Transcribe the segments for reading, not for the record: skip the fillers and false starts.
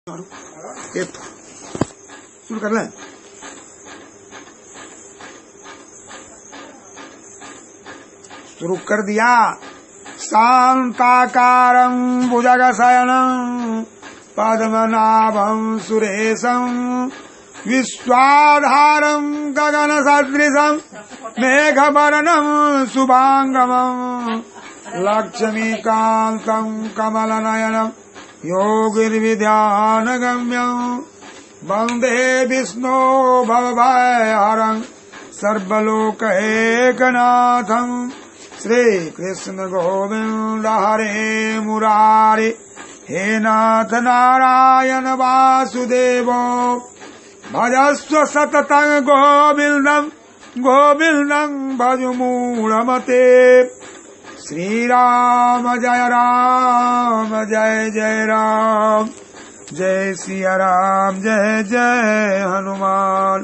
शुरू कर लें। शुरू कर दिया। शांताकारं भुजगशयनं पद्मनाभं सुरेशं विश्वाधारं गगनसदृशं मेघवर्णं शुभांगमं लक्ष्मीकान्तं कमलनयनं योगिर्विद्यानगम्यं वन्दे विष्णो भवभयहरं सर्वलोकैकनाथं श्री कृष्ण गोविंद हरे मुरारे हे नाथ नारायण वासुदेव भजस्व सततं गोविंदं गोविंदं भज मूढ़मते। श्री राम जय जय राम जय सिया राम जय जय हनुमान।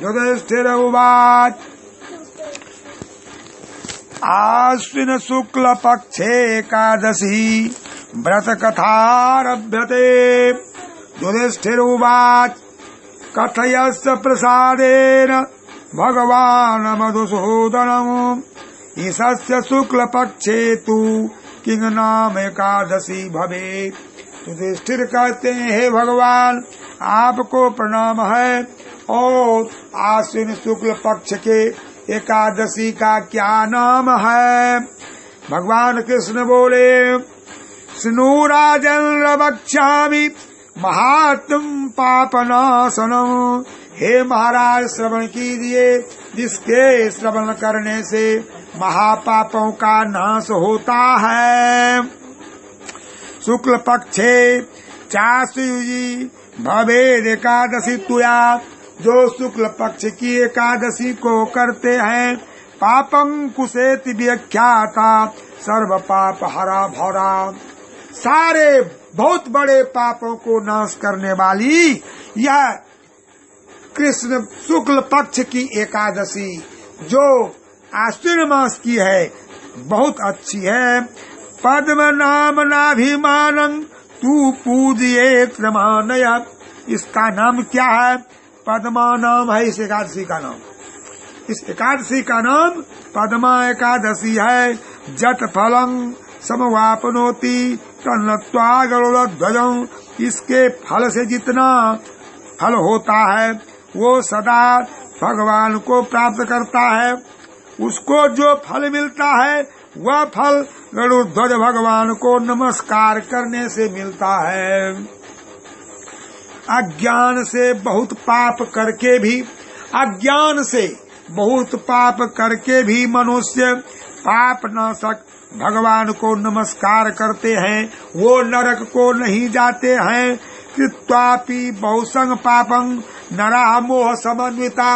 युधिष्ठिर उवाच आश्विन शुक्ल पक्षे एकादशी व्रत कथारभ्यते। युधिष्ठिर उवाच कथयस्य प्रसादेन भगवान् मधुसूदनम् ईशस्य शुक्ल पक्षे तु किंग नाम एकादशी भवेत्। युधिष्ठिर कहते हैं हे भगवान आपको प्रणाम है और आश्विन शुक्ल पक्ष के एकादशी का क्या नाम है। भगवान कृष्ण बोले स्नु राजेन्द्र वक्ष्यामि महात्म पापनाशनम। हे महाराज श्रवण कीजिए जिसके श्रवण करने से महापापों का नाश होता है। शुक्ल पक्षे चासुयुजी भवेद एकादशी तुया। जो शुक्ल पक्ष की एकादशी को करते हैं पापं कुसेति व्याख्याता सर्व पाप हरा भरा। सारे बहुत बड़े पापों को नाश करने वाली यह कृष्ण शुक्ल पक्ष की एकादशी जो आश्विन मास की है बहुत अच्छी है। पद्म नाम नाभिमानं तू पूजिए त्रमानय। इसका नाम क्या है? पद्मा नाम है इस एकादशी का नाम। इस एकादशी का नाम पद्मा एकादशी है। जत फलं समवापनोति तन्नत्वा गरुड़ध्वजं। इसके फल से जितना फल होता है वो सदा भगवान को प्राप्त करता है। उसको जो फल मिलता है वह फल गरुड़ध्वज भगवान को नमस्कार करने से मिलता है। अज्ञान से बहुत पाप करके भी मनुष्य पाप नाशक भगवान को नमस्कार करते हैं वो नरक को नहीं जाते हैं। कृत्वापि बहुसंग पापं नरा मोह समन्विता।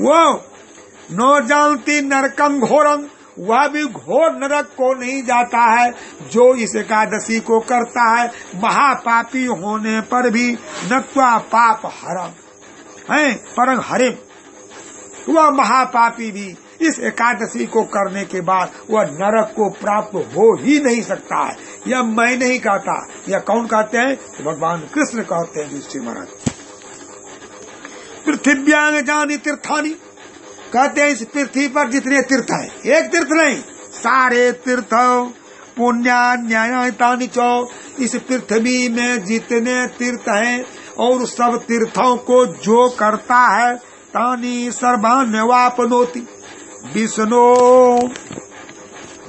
वो नो जानती नरकं घोरं वह भी घोर नरक को नहीं जाता है जो इस एकादशी को करता है। महापापी होने पर भी नत्वा पाप हरम है परं हरिम। वह महापापी भी इस एकादशी को करने के बाद वह नरक को प्राप्त हो ही नहीं सकता है। यह मैं नहीं कहता, यह कौन कहते हैं? भगवान कृष्ण कहते हैं। युधिष्ठिर महाराज पृथिव्यांग जानी तीर्थानी कहते हैं इस पृथ्वी पर जितने तीर्थ हैं एक तीर्थ नहीं सारे तीर्थ पुण्यान्यायतानि च। इस पृथ्वी में जितने तीर्थ हैं और सब तीर्थों को जो करता है तानि सर्वान्यवापनोति विष्णु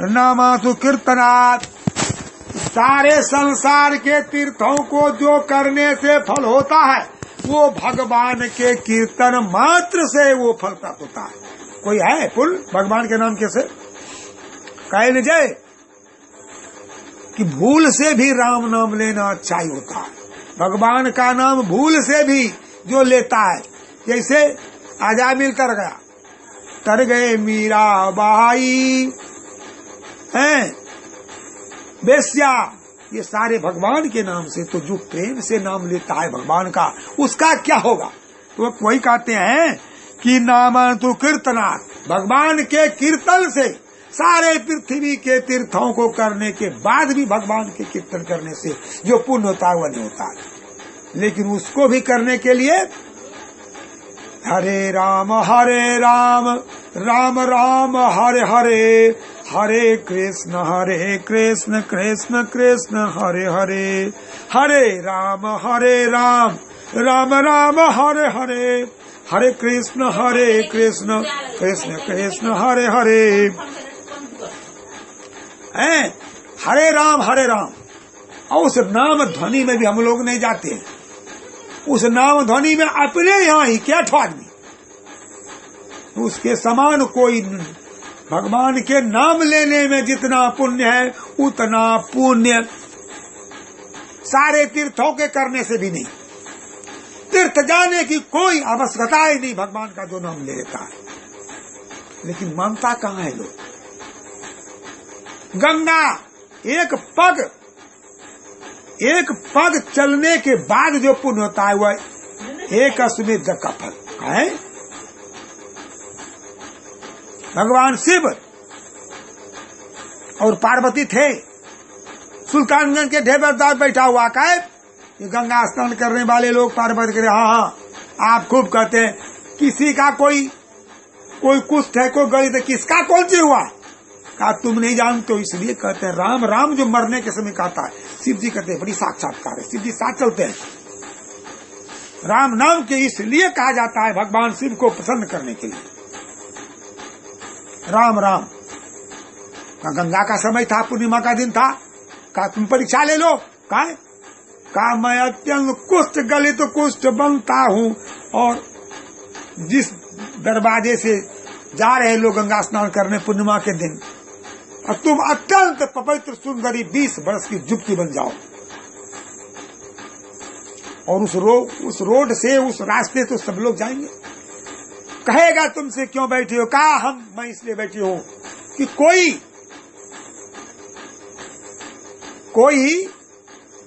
नामासु कीर्तनात्। सारे संसार के तीर्थों को जो करने से फल होता है वो भगवान के कीर्तन मात्र से वो फल प्राप्त होता है। कोई है पुल भगवान के नाम कैसे कह न जाए कि भूल से भी राम नाम लेना अच्छा ही होता है। भगवान का नाम भूल से भी जो लेता है जैसे आजा मिल कर गया तर गए मीरा बाई हैं बेस्या। ये सारे भगवान के नाम से तो जो प्रेम से नाम लेता है भगवान का उसका क्या होगा। तो वही कहते हैं कि नाम तो कीर्तना भगवान के कीर्तन से सारे पृथ्वी के तीर्थों को करने के बाद भी भगवान के कीर्तन करने से जो पुण्य होता है वह नहीं होता है। लेकिन उसको भी करने के लिए हरे राम राम राम हरे हरे, हरे कृष्ण कृष्ण कृष्ण हरे हरे, हरे राम राम राम हरे हरे, हरे कृष्ण कृष्ण कृष्ण हरे हरे। हरे राम और उस नाम ध्वनि में भी हम लोग नहीं जाते हैं। उस नाम ध्वनि में अपने यहाँ ही क्या आदमी उसके समान कोई भगवान के नाम लेने में जितना पुण्य है उतना पुण्य सारे तीर्थों के करने से भी नहीं। तीर्थ जाने की कोई आवश्यकता ही नहीं भगवान का जो नाम ले लेता है। लेकिन मानता कहाँ है लोग। गंगा एक पग चलने के बाद जो पुण्य होता है वह एक अश्वमेध जग का फल है। भगवान शिव और पार्वती थे, सुल्तानगंज के ढेबरदार बैठा हुआ का है। ये गंगा स्नान करने वाले लोग पार्वती के हाँ आप खूब कहते हैं। किसी का कोई कुष्ठ है, कोई गणित है, किसका कौन सी हुआ कहा तुम नहीं जानते हो इसलिए कहते हैं। राम जो मरने के समय कहता है, शिव जी कहते हैं बड़ी साक्षात्कार है, शिव जी साथ चलते हैं। राम नाम के इसलिए कहा जाता है भगवान शिव को प्रसन्न करने के लिए। राम गंगा का समय था, पूर्णिमा का दिन था। कहा तुम परीक्षा ले लो। कहा मैं अत्यंत कुष्ठ गलित कुष्ठ बनता हूँ, और जिस दरवाजे से जा रहे लोग गंगा स्नान करने पूर्णिमा के दिन, और तुम अत्यंत पवित्र सुंदरी 20 वर्ष की युवती बन जाओ, और उस रोड से उस रास्ते तो सब लोग जाएंगे। कहेगा तुमसे क्यों बैठी हो। कहा मैं इसलिए बैठी हूं कि कोई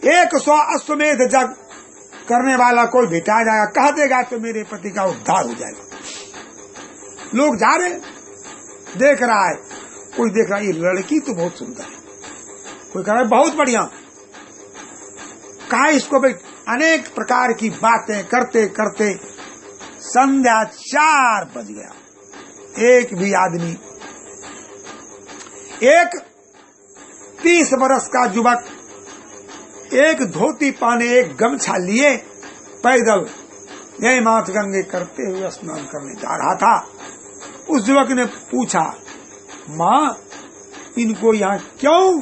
100 अश्वमेध जग करने वाला कोई भेटा जाएगा, कह देगा तो मेरे पति का उद्धार हो जाएगा। लोग जा रहे देख रहा है, कोई देख रहा है ये लड़की तो बहुत सुंदर है, कोई कह रहा है बहुत बढ़िया। कहा इसको भाई अनेक प्रकार की बातें करते करते संध्या 4 बज गया। एक भी आदमी, एक 30 वर्ष का युवक एक धोती पहने एक गमछा लिए पैदल यही माथ गंगे करते हुए स्नान करने जा रहा था। उस युवक ने पूछा, माँ इनको यहाँ क्यों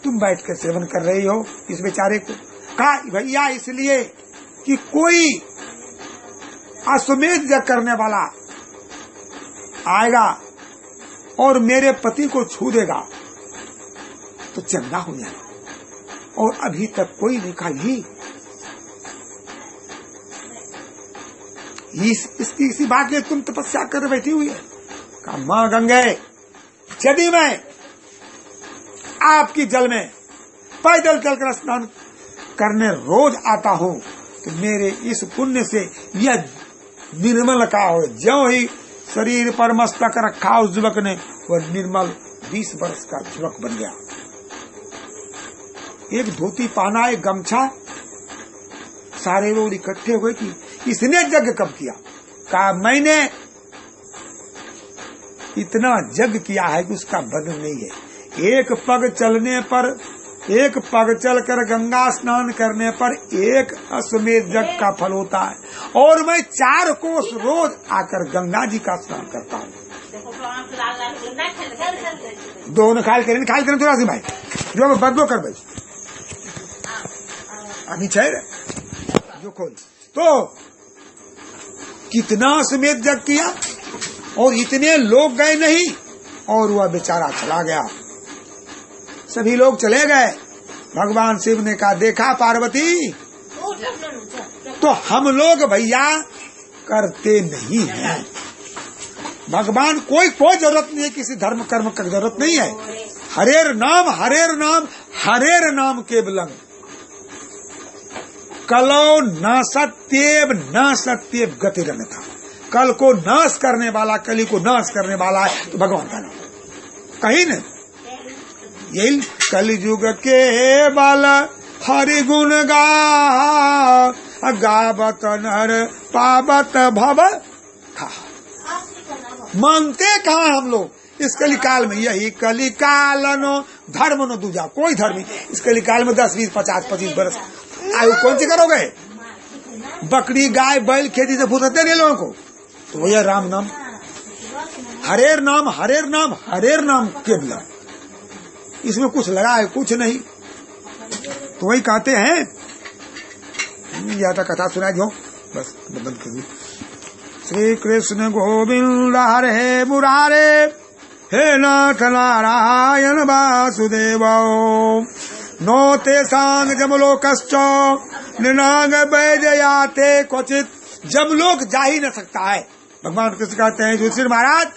तुम बैठकर सेवन कर रही हो इस बेचारे को। कहा भैया इसलिए कि कोई अश्वमेध यज्ञ करने वाला आएगा और मेरे पति को छू देगा तो चंगा हो जाएगा, और अभी तक कोई नहीं खाई। इसी बात में तुम तपस्या कर बैठी हुई है। कहा मां गंगे यदि मैं आपकी जल में पैदल चलकर स्नान करने रोज आता हूं तो मेरे इस पुण्य से यह निर्मल का हो। जो ही शरीर पर मस्तक रखा उस युवक ने वह निर्मल 20 वर्ष का युवक बन गया। एक धोती पहना, एक गमछा, सारे लोग इकट्ठे हुए कि इसने यज्ञ कब किया। कहा मैंने इतना यज्ञ किया है कि उसका वर्णन नहीं है। एक पग चलकर गंगा स्नान करने पर एक अश्वमेध यज्ञ का फल होता है, और मैं 4 कोस रोज आकर गंगा जी का स्नान करता हूँ। दोनों खाल करें थोड़ा सी भाई जो बदलो कर भाई अभी जो खोल तो कितना अश्वमेध यज्ञ किया, और इतने लोग गए नहीं, और वह बेचारा चला गया। सभी लोग चले गए। भगवान शिव ने कहा देखा पार्वती, तो हम लोग भैया करते नहीं हैं। भगवान कोई जरूरत नहीं है, किसी धर्म कर्म की जरूरत नहीं है। हरेर नाम केवलम कलो न सत्यव गतिरन था। कल को नाश करने वाला, कली को नाश करने वाला है तो भगवान का नाम कहीं नहीं। यही कलयुग के बाल हरि गुण गावत नर पावत भव खा। मानते कहाँ हम लोग इस कलिकाल में? यही कलिकाल नो धर्म नो दूजा, कोई धर्म इस कलिकाल में 10, 20, 50, 25 बरस आयु कौन से करोगे? बकरी गाय बैल खेती से फुर्सते नहीं लोगों को। तो भैया राम नाम, हरेर नाम, हरेर नाम, हरेर नाम केवल, इसमें कुछ लगा है? कुछ नहीं। तो वही कहते हैं, या तो कथा सुना दो बस बंद कर दो। श्री कृष्ण गोविंद हरे मुरारे, हे नाथ नारायण वासुदेव। नो तेसांग जमलोकश्च निनांग वैजयाते क्वचित। जमलोक जा ही न सकता है। भगवान कृष्ण कहते हैं युधिष्ठिर महाराज,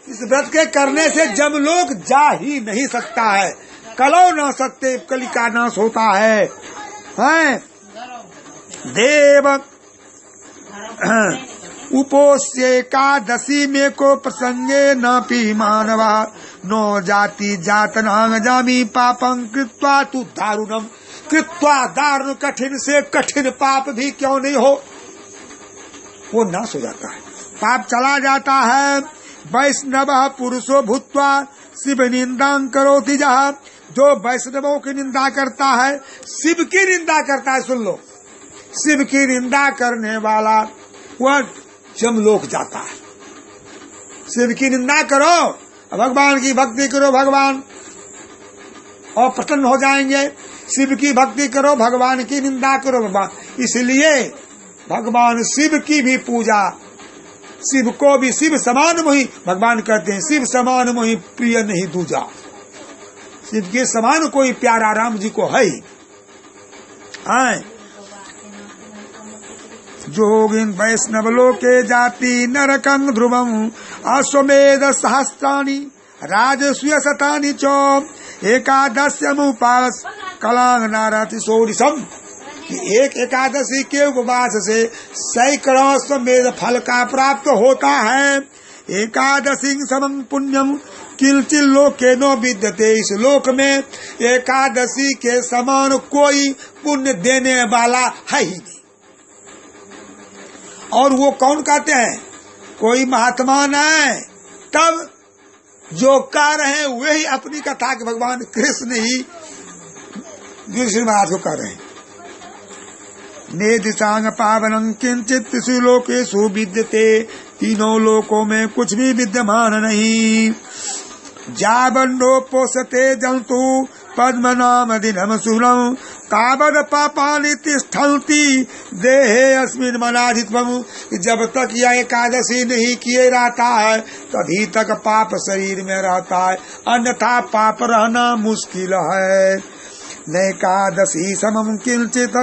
इस व्रत के करने से जमलोक जा ही नहीं सकता है। कलो न सत्य कली का नाश होता है। देव उपोष्य एकादशी में को प्रसंगे न पी मानवा, नो जाति जातनांग जामी पापं कृत्वा तु दारुणम। कृत्वा दारुण, कठिन से कठिन पाप भी क्यों नहीं हो, वो नाश हो जाता है, पाप चला जाता है। वैष्णव पुरुषो भूत्वा शिव निंदा करोति जहाँ। जो वैष्णवों की निंदा करता है, शिव की निंदा करता है, सुन लो, शिव की निंदा करने वाला वह जमलोक जाता है। शिव की निंदा करो, भगवान की भक्ति करो, भगवान और प्रसन्न हो जाएंगे। शिव की भक्ति करो, भगवान की निंदा करो, भगवान। इसलिए भगवान शिव की भी पूजा, शिव को भी शिव समान मोहि, भगवान कहते हैं शिव समान मोहि प्रिय नहीं दूजा। शिव के समान कोई प्यारा राम जी को है। जोगिन वैष्णव लोके जाति नरकं ध्रुवम, अश्वमेध सहस्राणि राजसूय शतानि च, एकादश्यमुपास कलांग नारति सोरिसम। एक एकादशी के उपवास से सैकड़ों अश्वमेध फल का प्राप्त होता है। एकादशी समं पुण्यम किलचिल लोके नो विद्यते। इस लोक में एकादशी के समान कोई पुण्य देने वाला है ही नहीं। और वो कौन कहते हैं? कोई महात्मा नहीं, तब जो कह रहे हैं वही अपनी कथा के भगवान कृष्ण ही युधिष्ठिर महाराज को कह रहे हैं। नेदिशांग पावनं किंचित त्रिषु लोकेषु विद्यते। तीनों लोकों में कुछ भी विद्यमान नहीं। जाबंडो पोषते जंतु पद्म नाम दिनम सुरम, तावद पापानि तिष्ठन्ति देहे अस्मिन् मनाधित्वम। जब तक यह एकादशी नहीं किए रहता है तभी तक पाप शरीर में रहता है, अन्यथा पाप रहना मुश्किल है। नैकादशी समम किंचित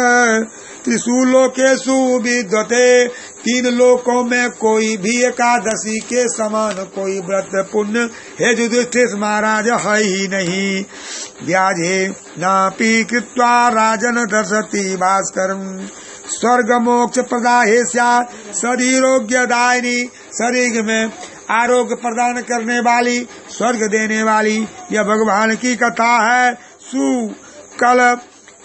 त्रिषु लोकेषु विद्यते। तीन लोकों में कोई भी एकादशी के समान कोई व्रत पुण्य हे युधिष्ठिर महाराज है ही नहीं। व्याजे नापि कृत्वा राजन दर्शति भास्करम, स्वर्ग मोक्ष प्रदाहे स्यात् शरीरोग्यदायिनी। शरीर में आरोग्य प्रदान करने वाली, स्वर्ग देने वाली, यह भगवान की कथा है।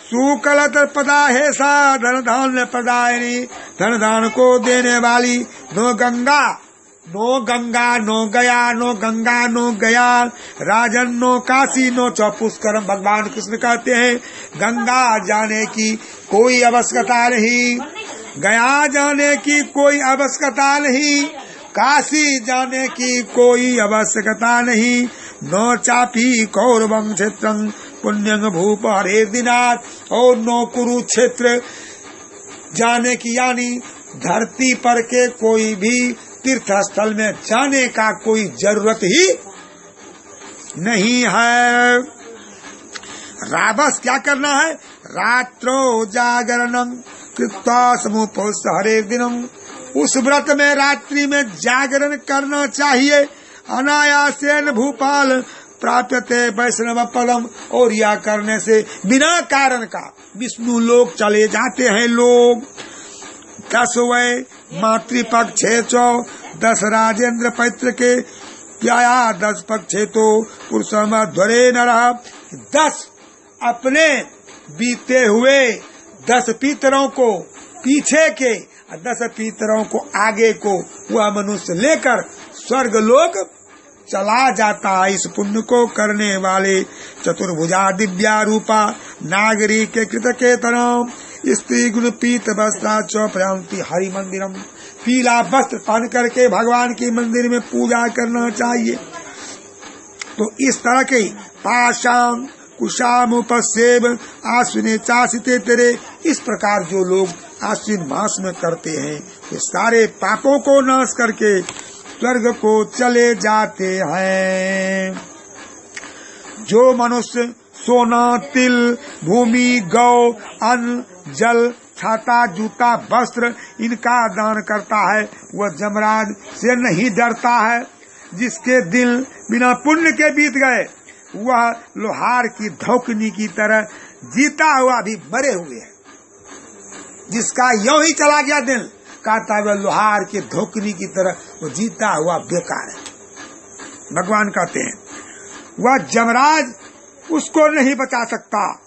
सुकलत पदा है सा धन धान्य प्रदायिनी। धन दान को देने वाली। नो गंगा नो गया, नो गंगा नो गया, राजन नो काशी नो च पुष्करम। भगवान कृष्ण कहते हैं गंगा जाने की कोई आवश्यकता नहीं, गया जाने की कोई आवश्यकता नहीं, काशी जाने की कोई आवश्यकता नहीं। नो चापी कौरवं क्षेत्रं पुण्यं भूप हरे दिनाथ। और नो कुरुक्षेत्र जाने की, यानी धरती पर के कोई भी तीर्थ स्थल में जाने का कोई जरूरत ही नहीं है। राबस क्या करना है? रात्रो जागरणं कृत्वा समुपोष्य हरे दिनम। उस व्रत में रात्रि में जागरण करना चाहिए। अनायासेन भूपाल प्राप्यते वैष्णव पदम। और यह करने से बिना कारण का विष्णु लोक चले जाते हैं लोग। 10 वै मातृपक्ष 10 राजेंद्र पैत्र के प्याया 10 पक्षे तो पुरुषम ध्वरे न रहा। 10 अपने बीते हुए 10 पितरों को पीछे के 10 पितरों को आगे को वह मनुष्य लेकर स्वर्ग लोक चला जाता है। इस पुण्य को करने वाले चतुर्भुजा दिव्या रूपा नागरी के कृत के तरम स्त्री गुण पीत वस्त्रा चौप्रयांति हरि मंदिरम। पीला वस्त्र पहन करके भगवान के मंदिर में पूजा करना चाहिए। तो इस तरह के पाशाम कुशामुपसेव आश्विने चासिते तेरे, इस प्रकार जो लोग आश्विन मास में करते हैं वे सारे पापों को नाश करके स्वर्ग को चले जाते हैं। जो मनुष्य सोना तिल भूमि गौ अन्न जल छाता जूता वस्त्र इनका दान करता है वह जमराज से नहीं डरता है। जिसके दिल बिना पुण्य के बीत गए वह लोहार की धौकनी की तरह जीता हुआ भी मरे हुए है। जिसका यूं ही चला गया दिल कहता है लोहार के धौकनी की तरह वो जीता हुआ बेकार है। भगवान कहते हैं वह जमराज उसको नहीं बचा सकता।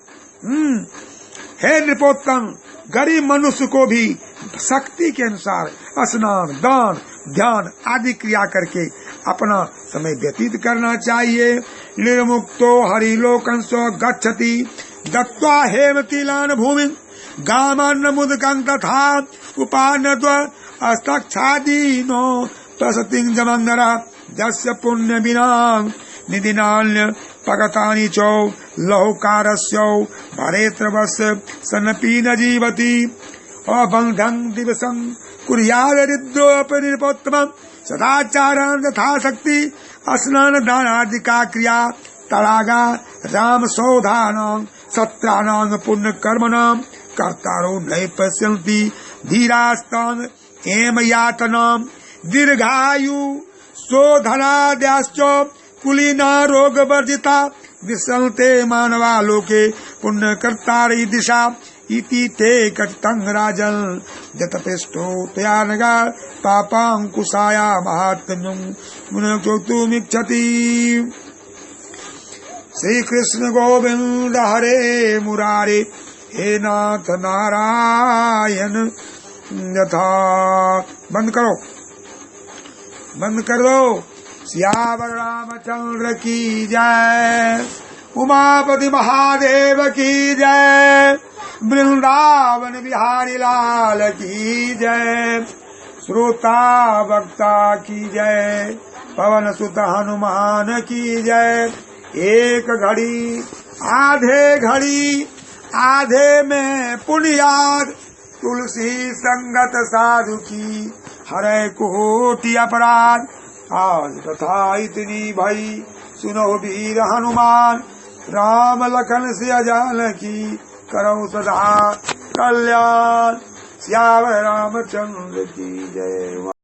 हे नृपोत्तम, गरीब मनुष्य को भी शक्ति के अनुसार स्नान दान ध्यान आदि क्रिया करके अपना समय व्यतीत करना चाहिए। निर्मुक्तो हरिलोकंसो गच्छति दत्त्वा हेमतिलान भूमि गामन्न मुदकं तथा उपानद्वस्तक्षादीनो प्रसतिं जमन्नरः जस्य पुण्य विना निदिनान्य पगतानि चौ लहुकारस्यौ भरेत्रवस्य सन्नपि न जीवति अबन्धं दिवसं कुर्यादरिद्रोपनिर्पोत्तमं सदाचारान् तथा शक्ति स्नान दानादिका क्रिया तडागा राम सौधानां सत्राणां पुण्य कर्मणां कर्तारो नैव पश्यन्ति धीरास्तान् एम यातनां दीर्घायु शोधनाद्याश्च कुलीना रोग वर्जिता विसंते मानवा लोके पुण्य कर्तारि दिशा इति ते कथितं राजन् यतपेष्टो तया नगा पापांकुशाया महात्म्यं मुनचोतुमिच्छति। श्री कृष्ण गोविंद हरे मुरारे हे नाथ नारायण यथा। बंद करो, बंद कर दो। सियावर रामचंद्र की जय, उमापति महादेव की जय, वृंदावन बिहारी लाल की जय, श्रोता वक्ता की जय, पवन सुत हनुमान की जय। एक घड़ी आधे में पुण्याद तुलसी संगत साधु की हरे कोटि अपराध। आज कथा इतनी भई सुनो वीर हनुमान, राम लखन सिया जानकी करो सदा कल्याण। सियावर रामचंद्र की जय।